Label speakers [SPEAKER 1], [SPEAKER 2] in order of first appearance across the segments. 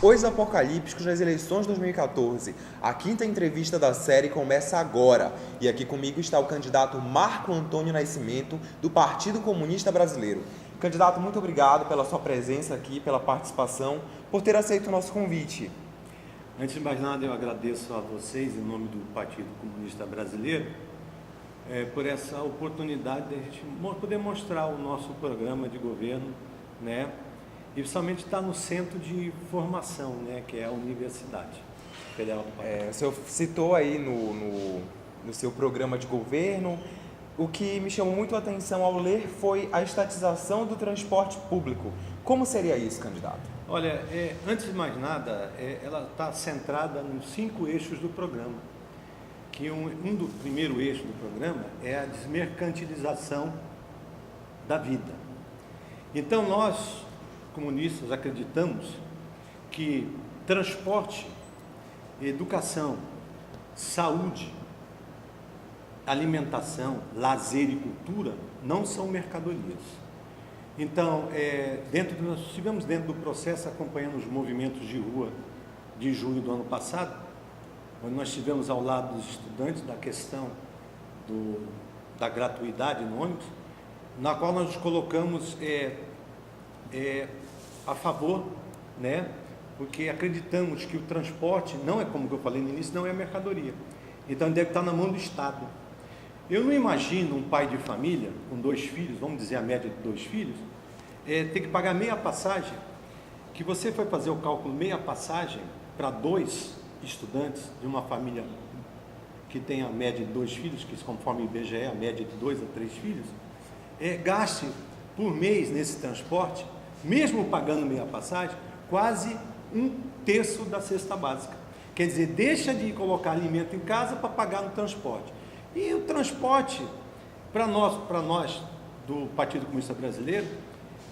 [SPEAKER 1] Os Apocalípticos nas eleições de 2014. A quinta entrevista da série começa agora. E aqui comigo está o candidato Marco Antônio Nascimento, do Partido Comunista Brasileiro. Candidato, muito obrigado pela sua presença aqui, pela participação, por ter aceito o nosso convite.
[SPEAKER 2] Antes de mais nada, eu agradeço a vocês, em nome do Partido Comunista Brasileiro, por essa oportunidade de a gente poder mostrar o nosso programa de governo, né? E principalmente estar no centro de formação, né, que é a Universidade Federal do Paraná.
[SPEAKER 1] O senhor citou aí no seu programa de governo, o que me chamou muito a atenção ao ler foi a estatização do transporte público. Como seria isso, candidato?
[SPEAKER 2] Olha, antes de mais nada, ela está centrada nos 5 eixos do programa, que do primeiro eixo do programa é a desmercantilização da vida. Então nós, comunistas, acreditamos que transporte, educação, saúde, alimentação, lazer e cultura não são mercadorias. Então, nós estivemos dentro do processo acompanhando os movimentos de rua de junho do ano passado, onde nós estivemos ao lado dos estudantes da questão da gratuidade no ônibus, na qual nós nos colocamos a favor, né? Porque acreditamos que o transporte não é, como eu falei no início, não é mercadoria. Então deve estar na mão do Estado. Eu não imagino um pai de família com 2 filhos, vamos dizer a média de 2 filhos, ter que pagar meia passagem, que você foi fazer o cálculo meia passagem para 2 estudantes de uma família que tem a média de 2 filhos, que conforme o IBGE, a média de 2 a 3 filhos, gaste por mês nesse transporte, mesmo pagando meia passagem, quase 1/3 da cesta básica. Quer dizer, deixa de colocar alimento em casa para pagar no transporte. E o transporte, para nós do Partido Comunista Brasileiro,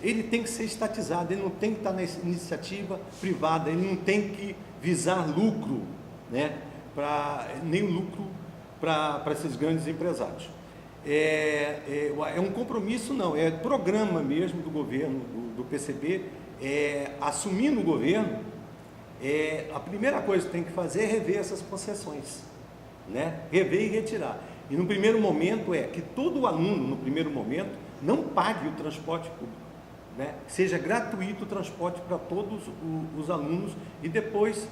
[SPEAKER 2] ele tem que ser estatizado, ele não tem que estar na iniciativa privada, ele não tem que visar lucro, né? Nem lucro para esses grandes empresários. É um compromisso, não, é programa mesmo do governo, do PCB, assumindo o governo, a primeira coisa que tem que fazer é rever essas concessões, né? Rever e retirar. E no primeiro momento que todo aluno, no primeiro momento, não pague o transporte público, né? Seja gratuito o transporte para todos os alunos e depois,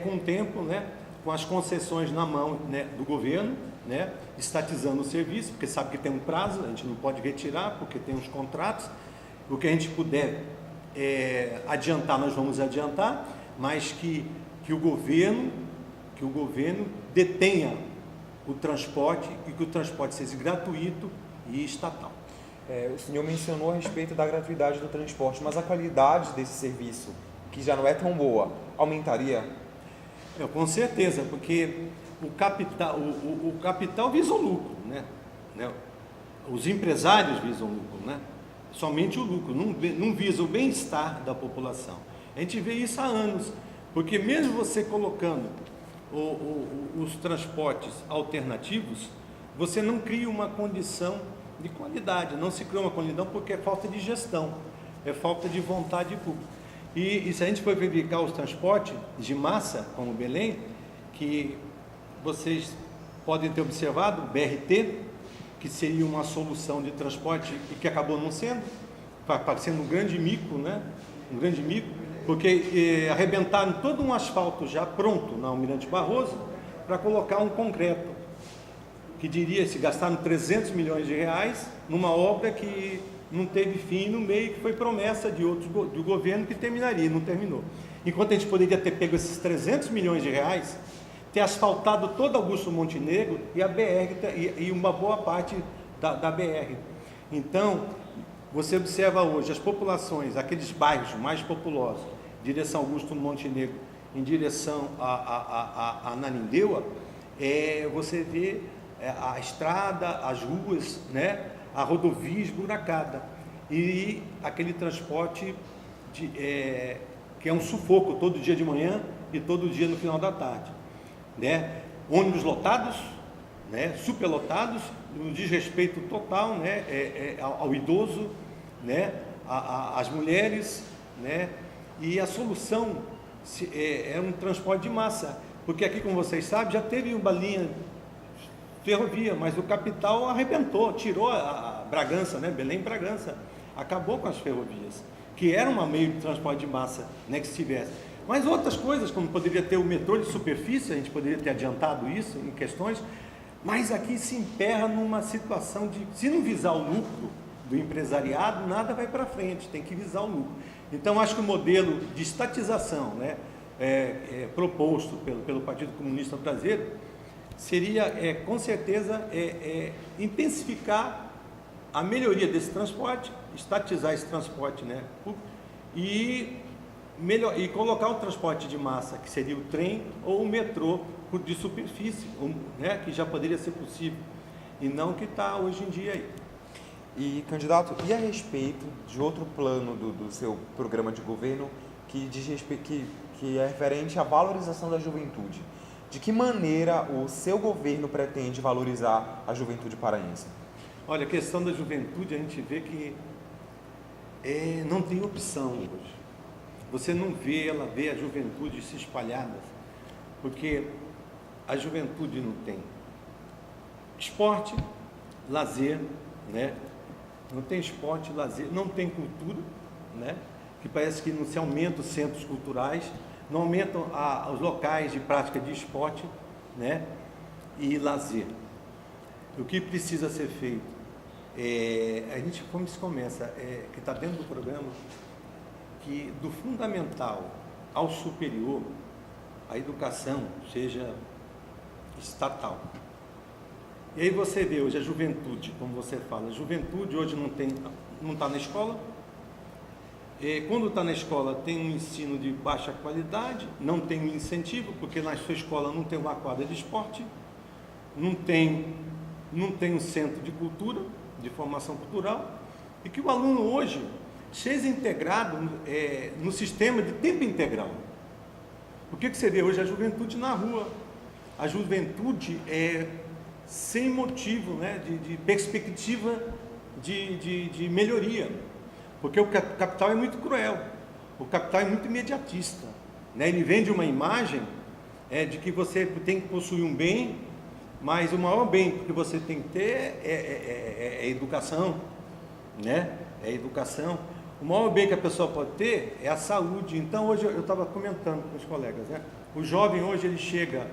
[SPEAKER 2] com o tempo, né, com as concessões na mão, né, do governo, né, estatizando o serviço, porque sabe que tem um prazo, a gente não pode retirar, porque tem os contratos. O que a gente puder adiantar, nós vamos adiantar, mas que o governo detenha o transporte e que o transporte seja gratuito e estatal.
[SPEAKER 1] O senhor mencionou a respeito da gratuidade do transporte, mas a qualidade desse serviço, que já não é tão boa, aumentaria?
[SPEAKER 2] Com certeza, porque o capital visa o lucro, né? Os empresários visam o lucro, né? Somente o lucro, não visa o bem-estar da população. A gente vê isso há anos, porque mesmo você colocando os transportes alternativos, você não cria uma condição de qualidade, não se cria uma condição porque é falta de gestão, é falta de vontade pública. E se a gente for verificar os transportes de massa, como Belém, que vocês podem ter observado, o BRT, que seria uma solução de transporte e que acabou não sendo, parecendo um grande mico, né? Um grande mico, porque arrebentaram todo um asfalto já pronto na Almirante Barroso para colocar um concreto, que se gastaram 300 milhões de reais numa obra que não teve fim no meio, que foi promessa do governo que terminaria, não terminou. Enquanto a gente poderia ter pego esses 300 milhões de reais, ter asfaltado todo Augusto Montenegro e a BR, e uma boa parte da BR. Então, você observa hoje as populações, aqueles bairros mais populosos, em direção a Augusto Montenegro, em direção a Ananindeua, você vê a estrada, as ruas, né? A rodovia esburacada e aquele transporte que é um sufoco todo dia de manhã e todo dia no final da tarde, né? Ônibus lotados, né? Superlotados, um desrespeito total, né? Ao idoso, né? Às mulheres, né? E a solução é um transporte de massa, porque aqui, como vocês sabem, já teve uma linha ferrovia, mas o capital arrebentou, tirou a Bragança, né? Belém-Bragança, acabou com as ferrovias, que era um meio de transporte de massa, né, que se tivesse. Mas outras coisas, como poderia ter o metrô de superfície, a gente poderia ter adiantado isso em questões, mas aqui se emperra numa situação de, se não visar o lucro do empresariado, nada vai para frente, tem que visar o lucro. Então, acho que o modelo de estatização, né, proposto pelo Partido Comunista Brasileiro, seria, com certeza, intensificar a melhoria desse transporte, estatizar esse transporte, né, e colocar o transporte de massa, que seria o trem ou o metrô de superfície, né, que já poderia ser possível, e não que está hoje em dia aí.
[SPEAKER 1] E, candidato, e a respeito de outro plano do seu programa de governo que diz respeito, que é referente à valorização da juventude? De que maneira o seu governo pretende valorizar a juventude paraense?
[SPEAKER 2] Olha, a questão da juventude, a gente vê que não tem opção hoje. Você não vê, ela vê a juventude se espalhada, porque a juventude não tem esporte, lazer, né? Não tem esporte, lazer, não tem cultura, né? Que parece que não se aumentam os centros culturais, não aumentam os locais de prática de esporte, né? E lazer. O que precisa ser feito? A gente, como se começa, que está dentro do programa, que do fundamental ao superior, a educação seja estatal. E aí você vê hoje a juventude, como você fala, a juventude hoje não está na escola. Quando está na escola tem um ensino de baixa qualidade, não tem um incentivo, porque na sua escola não tem uma quadra de esporte, não tem um centro de cultura, de formação cultural, e que o aluno hoje seja integrado no sistema de tempo integral. O que você vê hoje? A juventude na rua, a juventude sem motivo, né, de perspectiva de melhoria, porque o capital é muito cruel, o capital é muito imediatista, né? Ele vende uma imagem de que você tem que possuir um bem, mas o maior bem que você tem que ter é educação, né? É educação. O maior bem que a pessoa pode ter é a saúde. Então, hoje eu estava comentando com os colegas, né? O jovem hoje ele chega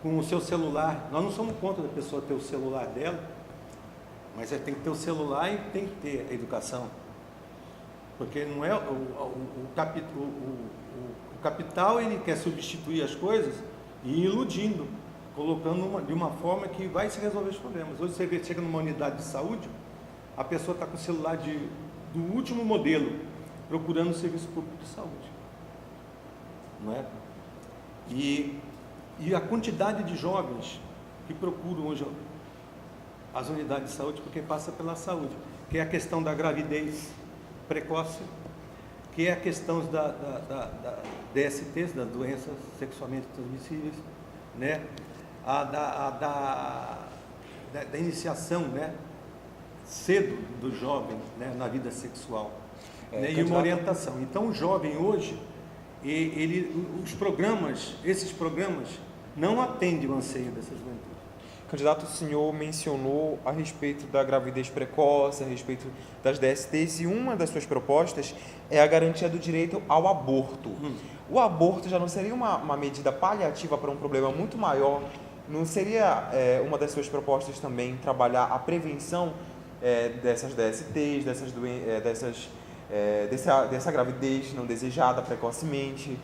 [SPEAKER 2] com o seu celular. Nós não somos contra da pessoa ter o celular dela, mas tem que ter o celular e tem que ter a educação. Porque não é o capital, ele quer substituir as coisas e ir iludindo, colocando de uma forma que vai se resolver os problemas. Hoje você chega numa unidade de saúde, a pessoa está com o celular do último modelo, procurando o serviço público de saúde. Não é? E a quantidade de jovens que procuram hoje as unidades de saúde, porque passa pela saúde, que é a questão da gravidez precoce, que é a questão da DSTs, das doenças sexualmente transmissíveis, né? Da iniciação, né, cedo do jovem, né, na vida sexual, né, e uma orientação. Então, o jovem hoje, esses programas não atendem o anseio dessa juventude.
[SPEAKER 1] Candidato, o senhor mencionou a respeito da gravidez precoce, a respeito das DSTs, e uma das suas propostas é a garantia do direito ao aborto. O aborto já não seria uma medida paliativa para um problema muito maior? Não seria uma das suas propostas também trabalhar a prevenção dessas DSTs, dessa gravidez não desejada precocemente?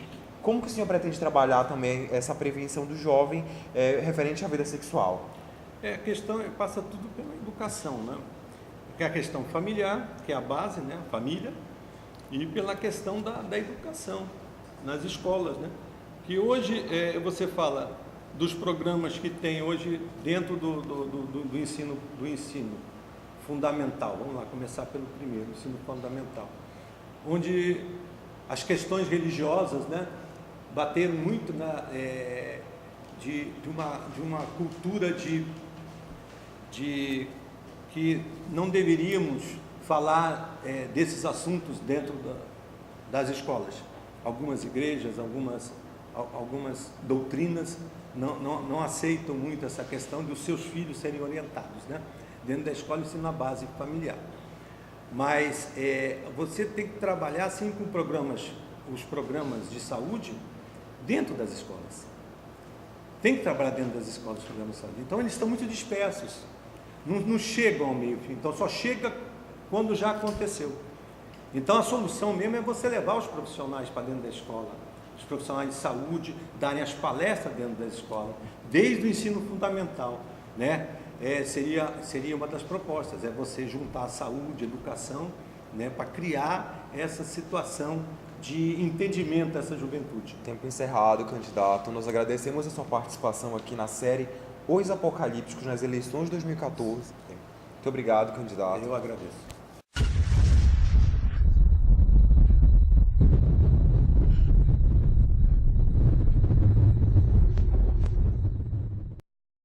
[SPEAKER 1] Como que o senhor pretende trabalhar também essa prevenção do jovem referente à vida sexual?
[SPEAKER 2] A questão passa tudo pela educação, né? Que é a questão familiar, que é a base, né? A família, e pela questão da educação nas escolas, né? Que hoje você fala dos programas que tem hoje dentro do ensino fundamental. Vamos lá, começar pelo primeiro, ensino fundamental, onde as questões religiosas, né, bateram muito de uma cultura de que não deveríamos falar desses assuntos dentro das escolas. algumas igrejas, algumas doutrinas não aceitam muito essa questão de os seus filhos serem orientados, né? Dentro da escola, ensino na base familiar. Mas você tem que trabalhar assim com os programas de saúde dentro das escolas. Tem que trabalhar dentro das escolas os programas de saúde. Então eles estão muito dispersos, não chegam ao meio-fim, então só chega quando já aconteceu. Então a solução mesmo é você levar os profissionais para dentro da escola, os profissionais de saúde, darem as palestras dentro da escola, desde o ensino fundamental, né? Seria uma das propostas, você juntar saúde, educação, né, para criar essa situação de entendimento dessa juventude.
[SPEAKER 1] Tempo encerrado, candidato. Nós agradecemos a sua participação aqui na série Os Apocalípticos nas eleições de 2014. Muito obrigado, candidato.
[SPEAKER 2] Eu agradeço.